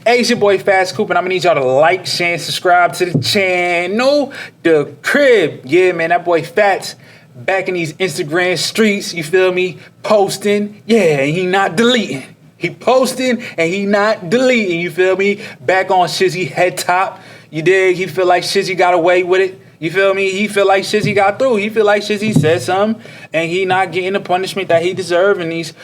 Hey, it's your boy Fast Coop, and I'm gonna need y'all to like, share, and subscribe to the channel. The Crib. Yeah, man, that boy Fatz back in these Instagram streets, you feel me? Posting. Yeah, and he not deleting. He posting and he not deleting, you feel me? Back on Shizzy head top. You dig? He feel like Shizzy got away with it. You feel me? He feel like Shizzy got through. He feel like Shizzy said something and he not getting the punishment that he deserve in these,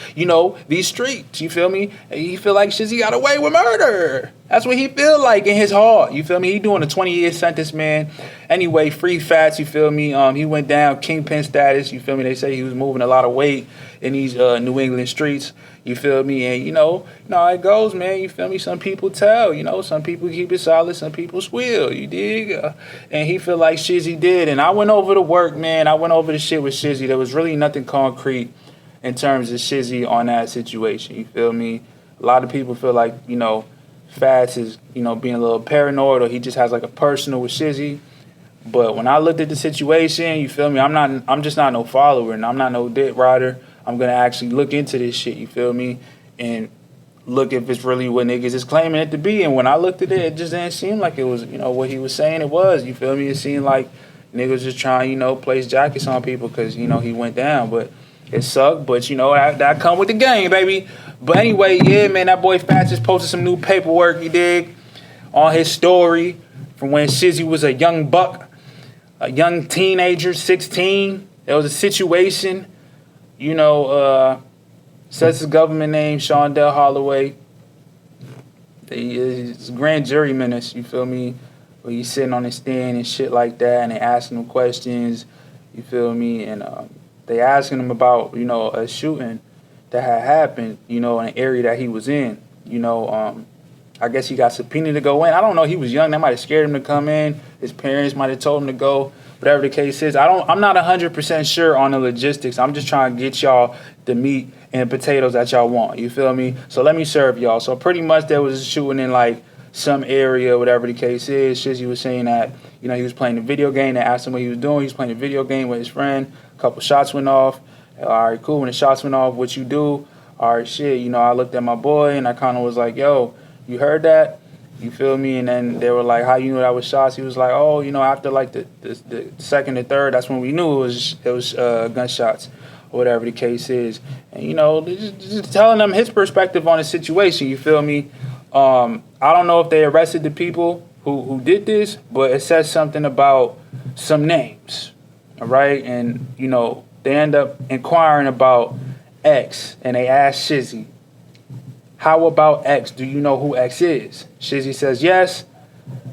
these streets. You feel me? He feel like Shizzy got away with murder. That's what he feel like in his heart. You feel me? He doing a 20-year sentence, man. Anyway, free Fatz, you feel me? He went down kingpin status. You feel me? They say he was moving a lot of weight in these New England streets. You feel me? And you know how it goes, man. You feel me? Some people tell, some people keep it solid, some people squeal. You dig? And he feel like Shizzy did. And I went over the work, man. I went over the shit with Shizzy. There was really nothing concrete in terms of Shizzy on that situation. You feel me? A lot of people feel like, Fatz is, being a little paranoid, or he just has like a personal with Shizzy. But when I looked at the situation, you feel me? I'm just not no follower, and I'm not no dick rider. I'm gonna actually look into this shit, you feel me? And look if it's really what niggas is claiming it to be. And when I looked at it, it just didn't seem like it was, what he was saying it was, you feel me? It seemed like niggas just trying, place jackets on people because, he went down. But it sucked, but that come with the game, baby. But anyway, yeah, man, that boy Fatz just posted some new paperwork, you dig, on his story from when Shizzy was a young buck, a young teenager, 16. There was a situation, says his government name, Shondell Holloway. He's a grand jury menace, you feel me? Where he's sitting on his stand and shit like that, and they asking him questions, you feel me? And they asking him about, a shooting that had happened, in an area that he was in. I guess he got subpoenaed to go in. I don't know. He was young. That might have scared him to come in. His parents might have told him to go. Whatever the case is, I'm not 100% sure on the logistics. I'm just trying to get y'all the meat and potatoes that y'all want. You feel me? So let me serve y'all. So pretty much there was a shooting in like some area, whatever the case is. Shizzy was saying that, he was playing a video game. They asked him what he was doing. He was playing a video game with his friend. A couple shots went off. All right, cool. When the shots went off, what you do? All right, shit. I looked at my boy and I kind of was like, yo, you heard that? You feel me? And then they were like, how you know that was shots? He was like, oh, after like the second or third, that's when we knew it was gunshots, or whatever the case is. And, just telling them his perspective on the situation, you feel me? I don't know if they arrested the people who did this, but it says something about some names, all right? And, they end up inquiring about X, and they asked Shizzy, how about X? Do you know who X is? Shizzy says yes.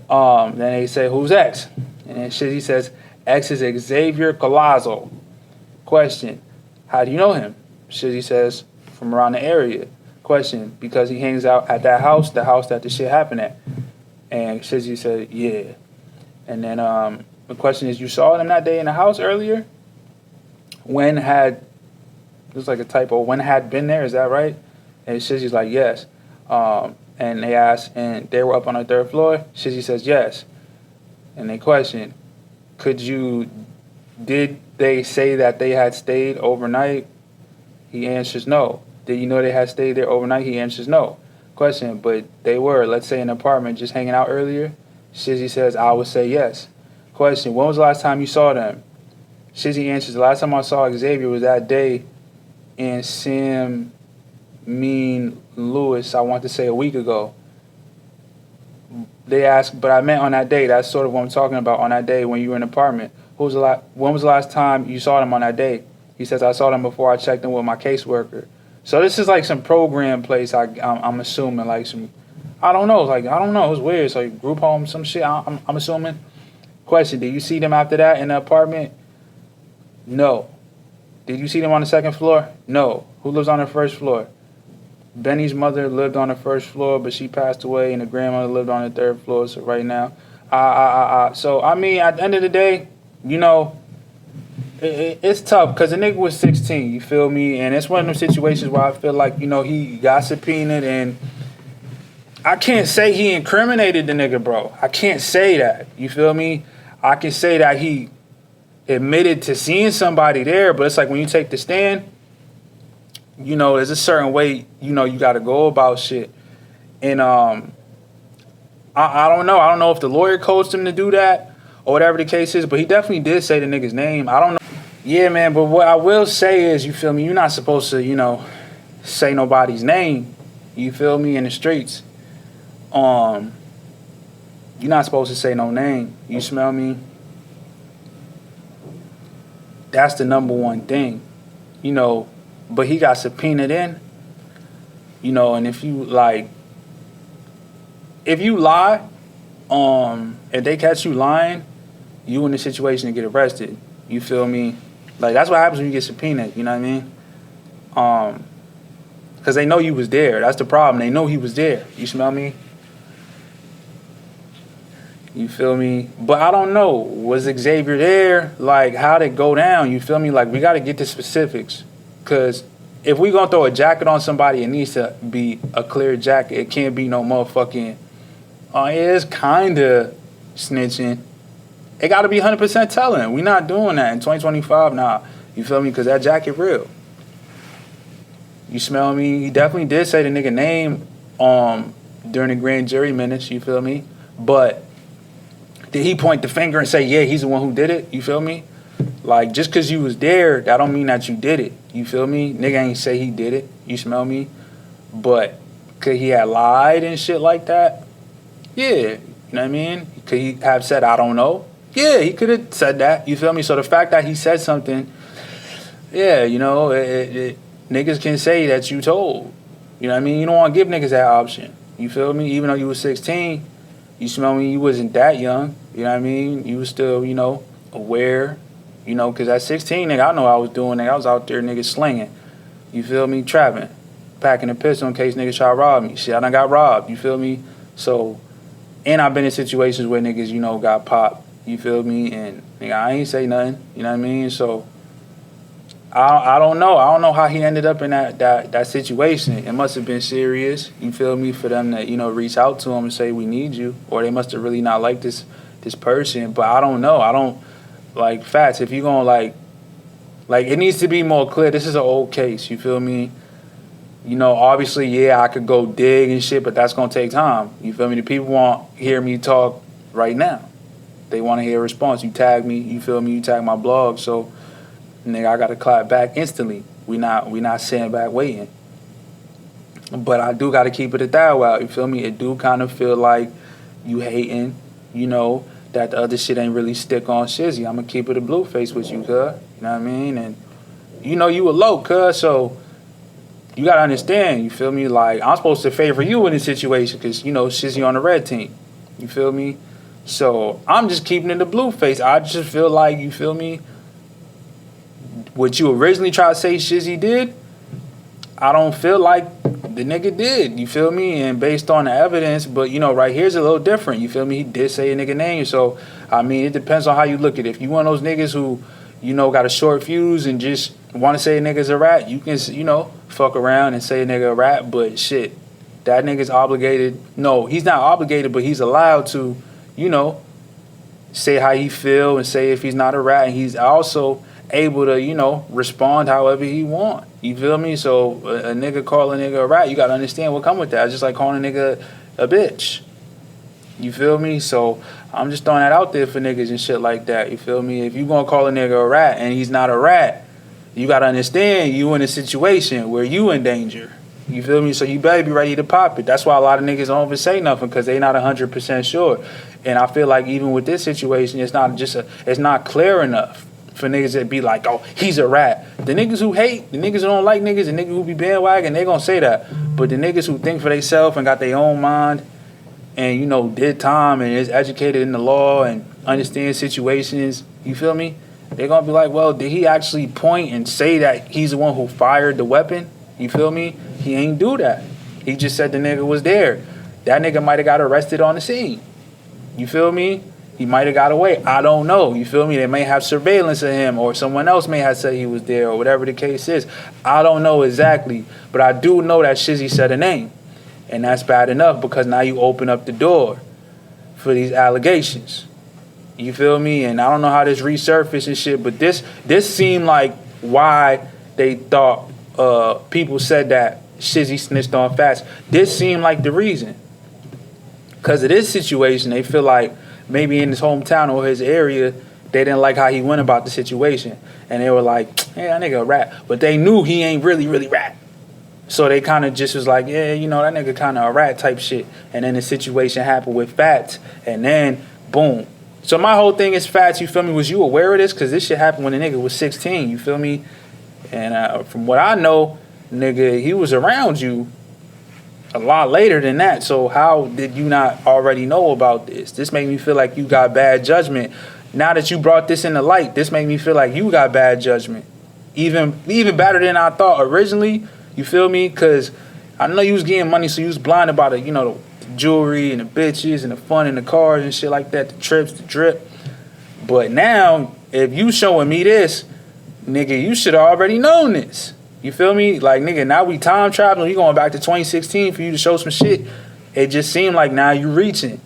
Then they say, who's X? And then Shizzy says, X is Xavier Collazo. Question, how do you know him? Shizzy says, from around the area. Question, because he hangs out at that house, the house that the shit happened at. And Shizzy said, yeah. And then the question is, you saw him that day in the house earlier? There's like a typo, when had been there, is that right? And Shizzy's like, yes. And they asked, and they were up on the third floor? Shizzy says, yes. And they question, did they say that they had stayed overnight? He answers no. Did you know they had stayed there overnight? He answers no. Question, but they were, let's say, in an apartment just hanging out earlier? Shizzy says, I would say yes. Question, when was the last time you saw them? Shizzy answers, the last time I saw Xavier was that day in Sam Mean Lewis, I want to say a week ago. They asked, but I meant on that day. That's sort of what I'm talking about, on that day when you were in the apartment. When was the last time you saw them on that day? He says, I saw them before I checked in with my caseworker. So this is like some program place, I'm assuming, like some, I don't know, it's weird. It's like group home, some shit, I'm assuming. Question, did you see them after that in the apartment? No. Did you see them on the second floor? No. Who lives on the first floor? Benny's mother lived on the first floor, but she passed away, and the grandmother lived on the third floor. So right now, So I mean, at the end of the day, it's tough because the nigga was 16. You feel me? And it's one of those situations where I feel like he got subpoenaed, and I can't say he incriminated the nigga, bro. I can't say that. You feel me? I can say that he admitted to seeing somebody there, but it's like when you take the stand, there's a certain way, you got to go about shit. And I don't know. I don't know if the lawyer coached him to do that or whatever the case is, but he definitely did say the nigga's name. I don't know. Yeah, man, but what I will say is, you feel me, you're not supposed to, say nobody's name, you feel me, in the streets. You're not supposed to say no name, you smell me? That's the number one thing, but he got subpoenaed in, and if you lie, if they catch you lying, you in the situation to get arrested, you feel me? Like, that's what happens when you get subpoenaed, you know what I mean? Because they know you was there. That's the problem. They know he was there. You smell me? You feel me? But I don't know. Was Xavier there? Like, how'd it go down? You feel me? Like, we got to get the specifics. Because if we going to throw a jacket on somebody, it needs to be a clear jacket. It can't be no motherfucking, it's kind of snitching. It got to be 100% telling. We not doing that in 2025 now. You feel me? Because that jacket real. You smell me? He definitely did say the nigga name during the grand jury minutes. You feel me? But did he point the finger and say, yeah, he's the one who did it? You feel me? Like, just because you was there, that don't mean that you did it. You feel me? Nigga ain't say he did it. You smell me? But could he have lied and shit like that? Yeah. You know what I mean? Could he have said, I don't know? Yeah, he could have said that. You feel me? So the fact that he said something, yeah, niggas can say that you told. You know what I mean? You don't want to give niggas that option. You feel me? Even though you was 16, you smell me? You wasn't that young. You know what I mean? You was still, aware. Because at 16, nigga, I know what I was doing. Nigga, I was out there, nigga, slinging. You feel me? Trapping. Packing a pistol in case niggas try to rob me. Shit, I done got robbed. You feel me? So, and I've been in situations where niggas, got popped. You feel me? And nigga, I ain't say nothing. You know what I mean? So I don't know. I don't know how he ended up in that situation. It must have been serious. You feel me? For them to reach out to him and say we need you, or they must have really not liked this person. But I don't know. I don't like Fatz. If you gonna like it needs to be more clear. This is an old case. You feel me? Obviously, yeah, I could go dig and shit, but that's gonna take time. You feel me? The people want to hear me talk right now. They want to hear a response. You tag me, you feel me? You tag my blog, so nigga, I gotta clap back instantly. We not sitting back waiting. But I do gotta keep it a thou out. You feel me? It do kind of feel like you hating. That the other shit ain't really stick on Shizzy. I'm gonna keep it a blue face with you, cuz. You know what I mean? And you a low, cuz, so you gotta understand. You feel me? Like, I'm supposed to favor you in this situation, cause Shizzy on the red team. You feel me? So I'm just keeping it a blue face. I just feel like, you feel me, what you originally tried to say Shizzy did, I don't feel like the nigga did. You feel me? And based on the evidence, but right here's a little different. You feel me? He did say a nigga name. So I mean, it depends on how you look at it. If you one of those niggas who got a short fuse and just want to say a nigga's a rat, you can fuck around and say a nigga a rat. But shit, that nigga's obligated. No, he's not obligated, but he's allowed to say how he feel and say if he's not a rat, and he's also able to, respond however he want. You feel me? So a nigga call a nigga a rat, you gotta understand what come with that. It's just like calling a nigga a bitch. You feel me? So I'm just throwing that out there for niggas and shit like that. You feel me? If you gonna call a nigga a rat and he's not a rat, you gotta understand you in a situation where you in danger. You feel me? So you better be ready to pop it. That's why a lot of niggas don't even say nothing, because they not 100% sure. And I feel like even with this situation, it's not clear enough for niggas that be like, oh, he's a rat. The niggas who hate, the niggas who don't like niggas, the niggas who be bandwagon, they gonna say that. But the niggas who think for themselves and got their own mind and, did time and is educated in the law and understand situations, you feel me? They gonna be like, well, did he actually point and say that he's the one who fired the weapon? You feel me? He ain't do that. He just said the nigga was there. That nigga might have got arrested on the scene. You feel me? He might have got away. I don't know. You feel me? They may have surveillance of him, or someone else may have said he was there, or whatever the case is. I don't know exactly, but I do know that Shizzy said a name. And that's bad enough, because now you open up the door for these allegations. You feel me? And I don't know how this resurfaced and shit, but this seemed like why they thought people said that Shizzy snitched on Fatz. This seemed like the reason. because of this situation, they feel like maybe in his hometown or his area, they didn't like how he went about the situation. And they were like, hey, that nigga a rat. But they knew he ain't really rat. So they kind of just was like, yeah, you know, that nigga kind of a rat type shit. And then the situation happened with Fatz. And then, boom. So my whole thing is Fatz, you feel me? Was you aware of this? Because this shit happened when the nigga was 16, you feel me? And from what I know, nigga, he was around you a lot later than that. So how did you not already know about this? This made me feel like you got bad judgment. Now that you brought this into light, this made me feel like you got bad judgment. Even better than I thought originally. You feel me? Because I know you was getting money, so you was blind about it. You know, the jewelry and the bitches and the fun and the cars and shit like that, the trips, the drip. But now, if you showing me this, nigga, you should have already known this. You feel me? Like, nigga, now we time traveling. We going back to 2016 for you to show some shit. It just seemed like now you reaching.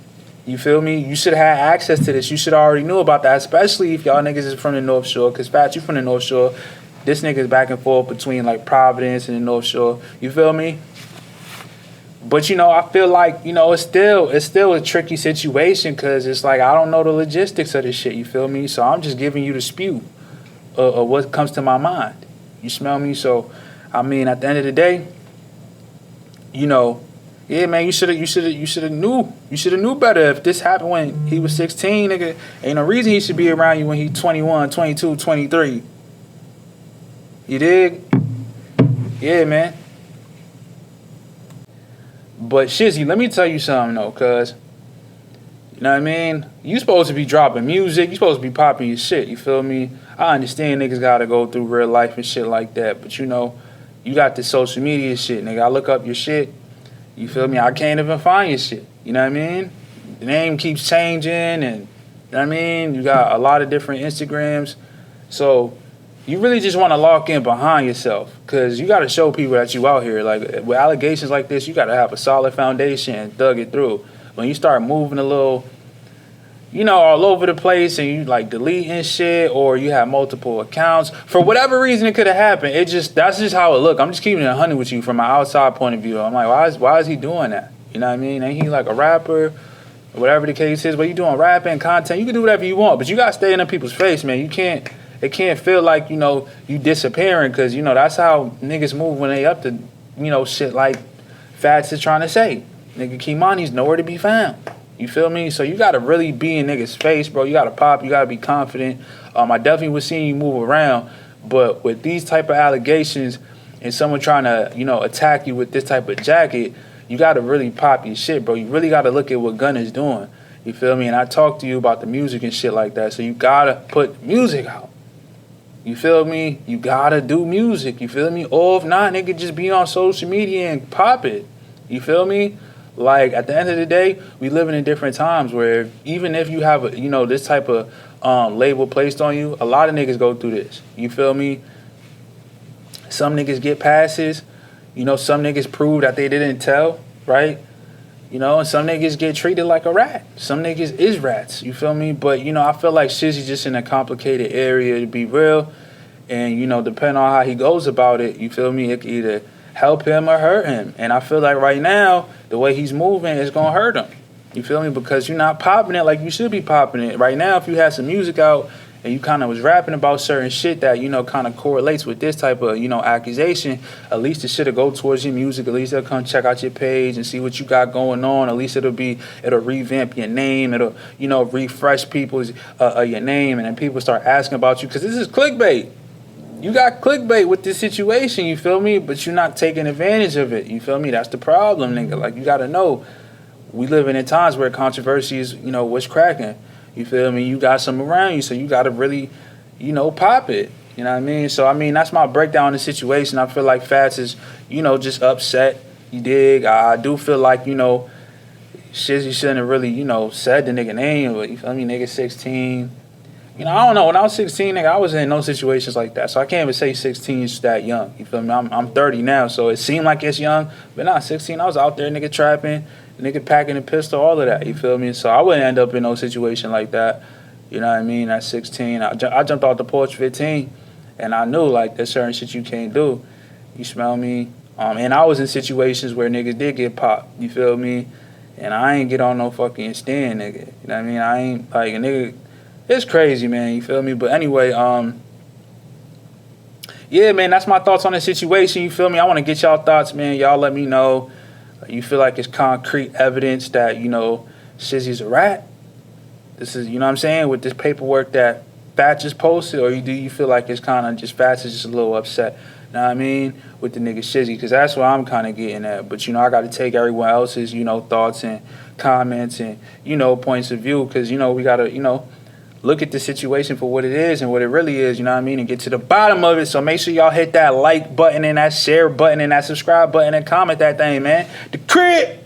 You feel me? You should have had access to this. You should have already knew about that, especially if y'all niggas is from the North Shore. Because, Fatz, you from the North Shore. This nigga's back and forth between, like, Providence and the North Shore. You feel me? But, you know, I feel like, you know, it's still a tricky situation because it's like I don't know the logistics of this shit. You feel me? So I'm just giving you the spew of what comes to my mind. You smell me? So, I mean, at the end of the day, you know, yeah, man, you should have knew better. If this happened when he was 16, nigga, ain't no reason he should be around you when he 21, 22, 23. You dig? Yeah, man. But Shizzy, let me tell you something though, cuz, you know what I mean? You supposed to be dropping music. You supposed to be popping your shit. You feel me? I understand niggas gotta go through real life and shit like that. But you know, you got this social media shit, nigga. I look up your shit. You feel me? I can't even find your shit. You know what I mean? The name keeps changing and, you know what I mean? You got a lot of different Instagrams. So you really just want to lock in behind yourself because you got to show people that you out here. Like, with allegations like this, you got to have a solid foundation and thug it through. When you start moving a little, you know, all over the place and you like deleting shit or you have multiple accounts, for whatever reason it could have happened, that's just how it look. I'm just keeping it 100 with you from my outside point of view. I'm like, why is he doing that? You know what I mean? Ain't he like a rapper or whatever the case is? But you doing rapping, content, you can do whatever you want, but you got to stay in people's face, man. It can't feel like, you know, you disappearing because, you know, that's how niggas move when they up to, you know, shit like Fatz is trying to say. Nigga, Kimani's nowhere to be found. You feel me? So you got to really be in niggas' face, bro. You got to pop. You got to be confident. I definitely was seeing you move around. But with these type of allegations and someone trying to, you know, attack you with this type of jacket, you got to really pop your shit, bro. You really got to look at what Gunna's doing. You feel me? And I talked to you about the music and shit like that. So you got to put music out. You feel me? You gotta do music. You feel me? Or if not, nigga, just be on social media and pop it. You feel me? Like, at the end of the day, we living in different times where even if you have, you know, this type of label placed on you, a lot of niggas go through this. You feel me? Some niggas get passes. You know, some niggas prove that they didn't tell, right? You know, and some niggas get treated like a rat. Some niggas is rats, you feel me? But, you know, I feel like Shizzy just in a complicated area to be real. And, you know, depending on how he goes about it, you feel me, it can either help him or hurt him. And I feel like right now, the way he's moving is going to hurt him. You feel me? Because you're not popping it like you should be popping it. Right now, if you had some music out and you kind of was rapping about certain shit that, you know, kind of correlates with this type of, you know, accusation, at least it should have go towards your music. At least they'll come check out your page and see what you got going on. At least it'll revamp your name. It'll, you know, refresh people's, your name. And then people start asking about you because this is clickbait. You got clickbait with this situation, you feel me? But you're not taking advantage of it, you feel me? That's the problem, nigga. Like, you got to know, we living in times where controversy is, you know, what's cracking. You feel me? You got some around you, so you got to really, you know, pop it. You know what I mean? So, I mean, that's my breakdown of the situation. I feel like Fatz is, you know, just upset. You dig? I do feel like, you know, Shizzy shouldn't have really, you know, said the nigga name, but you feel me? Nigga 16. You know, I don't know. When I was 16, nigga, I was in no situations like that. So I can't even say 16 is that young. You feel me? I'm 30 now, so it seemed like it's young. But not 16. I was out there, nigga, trapping, nigga, packing a pistol, all of that. You feel me? So I wouldn't end up in no situation like that. You know what I mean? At 16, I jumped off the porch 15, and I knew, like, there's certain shit you can't do. You smell me? And I was in situations where niggas did get popped. You feel me? And I ain't get on no fucking stand, nigga. You know what I mean? I ain't, like, a nigga, it's crazy, man, you feel me? But anyway, yeah, man, that's my thoughts on the situation, you feel me? I want to get y'all thoughts, man. Y'all let me know. You feel like it's concrete evidence that, you know, Shizzy's a rat? This is, you know what I'm saying, with this paperwork that Fatz just posted, or do you feel like it's kind of just Fatz is just a little upset, you know what I mean, with the nigga Shizzy? Because that's what I'm kind of getting at. But, you know, I got to take everyone else's, you know, thoughts and comments and, you know, points of view, because, you know, we got to, you know, look at the situation for what it is and what it really is, you know what I mean, and get to the bottom of it. So make sure y'all hit that like button and that share button and that subscribe button and comment that thing, man. The Crib!